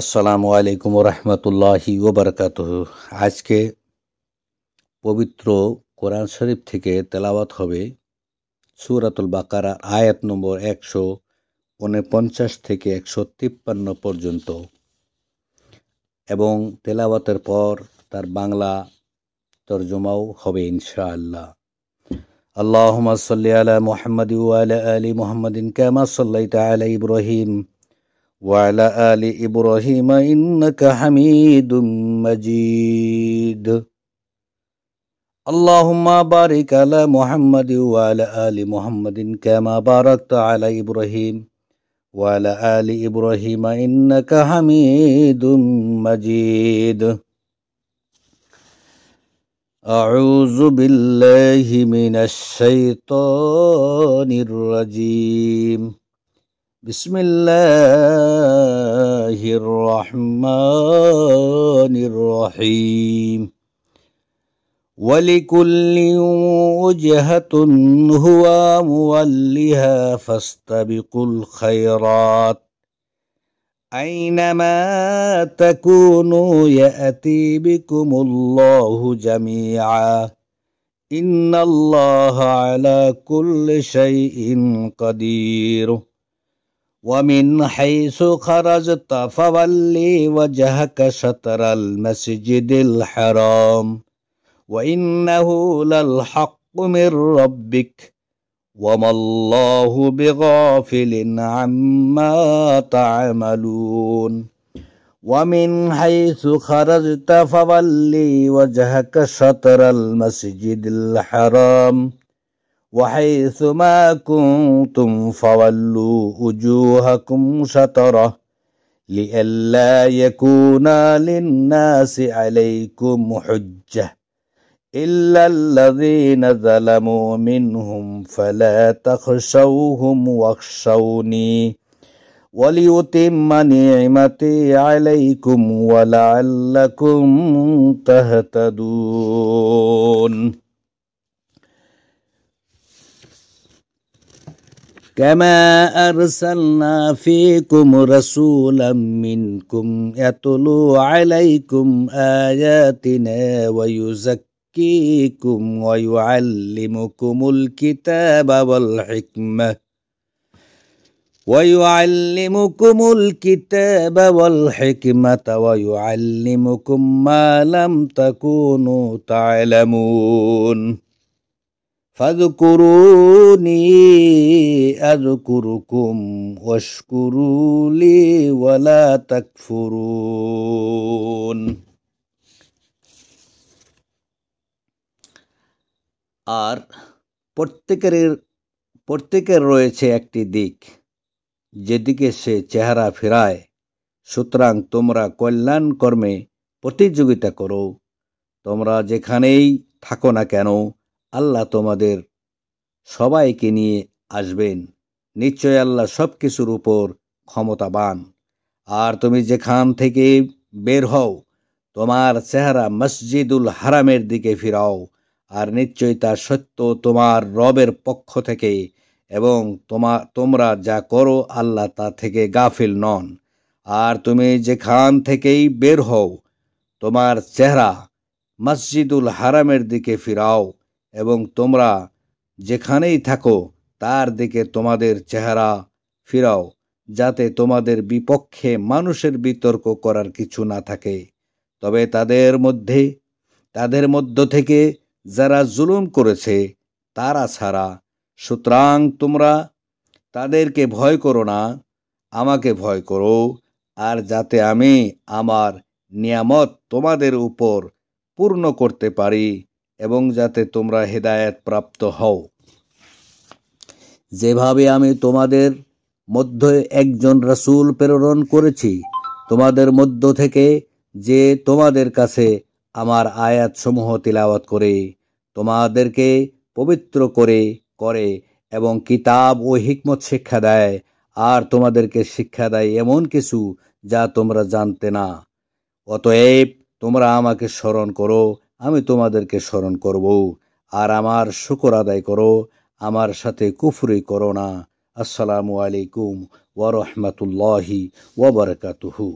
আসসালামু আলাইকুম রহমতুল্লাহি ওবরকাতুহু। আজকে পবিত্র কোরআন শরীফ থেকে তেলাওয়াত হবে সূরাতুল বাকারা আয়াত নম্বর 149 থেকে 153 পর্যন্ত এবং তেলাওয়াতের পর তার বাংলা তরজমাও হবে ইনশাআল্লাহ। আল্লাহুম্মা সাল্লি আলা মুহাম্মাদ ওয়া আলা আলি মুহাম্মাদিন কামা সাল্লাইতা আলা ইব্রাহিম وعلى آل إبراهيم إنك حميد مجيد اللهم بارك على محمد وعلى آل محمد كما باركت على إبراهيم وعلى آل إبراهيم إنك حميد مجيد أعوذ بالله من الشيطان الرجيم بسم الله الرحمن الرحيم ولكل وجهة هو مولها فاستبقوا الخيرات أينما تكونوا يأتي بكم الله جميعا إن الله على كل شيء قدير ومن حيث خرجت فولي وجهك شطر المسجد الحرام وإنه للحق من ربك وما الله بغافل عما تعملون ومن حيث خرجت فولي وجهك شطر المسجد الحرام وحيث ما كنتم فولوا وجوهكم شطره لئلا يكون للناس عليكم حجة إلا الذين ظلموا منهم فلا تخشوهم واخشوني وليتم نعمتي عليكم ولعلكم تهتدون كما أرسلنا فيكم رسولا منكم يتلو عليكم آياتنا ويزكيكم ويعلمكم الكتاب والحكمة ويعلمكم ما لم تكونوا تعلمون فاذكروني أذكركم واشكروا لي ولا تكفرون আর প্রত্যেকের রয়েছে একটি দিক যেদিকে সে চেহারা ফেরায়, সুতরাং তোমরা কল্যাণ কর্মে প্রতিযোগিতা করো। তোমরা যেখানেই থাকো না কেন আল্লাহ তোমাদের সবাইকে নিয়ে আসবেন। নিশ্চয় আল্লাহ সবকিছুর উপর ক্ষমতাবান। আর তুমি যেখান থেকে বের হও তোমার চেহারা মসজিদুল হারামের দিকে ফিরাও, আর নিশ্চয় তা সত্য তোমার রবের পক্ষ থেকে, এবং তোমরা যা করো আল্লাহ তা থেকে গাফিল নন। আর তুমি যেখান থেকেই বের হও তোমার চেহারা মসজিদুল হারামের দিকে ফিরাও, এবং তোমরা যেখানেই থাকো তার দিকে তোমাদের চেহারা ফিরাও, যাতে তোমাদের বিপক্ষে মানুষের বিতর্ক করার কিছু না থাকে। তবে তাদের মধ্য থেকে যারা জুলুম করেছে তারা ছাড়া। সুতরাং তোমরা তাদেরকে ভয় করো না, আমাকে ভয় করো, আর যাতে আমি আমার নিয়ামত তোমাদের উপর পূর্ণ করতে পারি এবং যাতে তোমরা হেদায়েত প্রাপ্ত হও। যেভাবে আমি তোমাদের মধ্যে একজন রাসূল প্রেরণ করেছি তোমাদের মধ্য থেকে, যে তোমাদের কাছে আমার আয়াতসমূহ তিলাওয়াত করে তোমাদেরকে পবিত্র করে এবং কিতাব ও হিকমত শিক্ষা দেয়, আর তোমাদেরকে শিক্ষা দেয় এমন কিছু যা তোমরা জানতে না। অতএব তোমরা আমাকে স্মরণ করো, আমি তোমাদেরকে স্মরণ করব, আর আমার শুকর আদায় করো, আমার সাথে কুফরি করো না। আসসালামু আলাইকুম ওয়া রাহমাতুল্লাহি ওয়া বারাকাতুহু।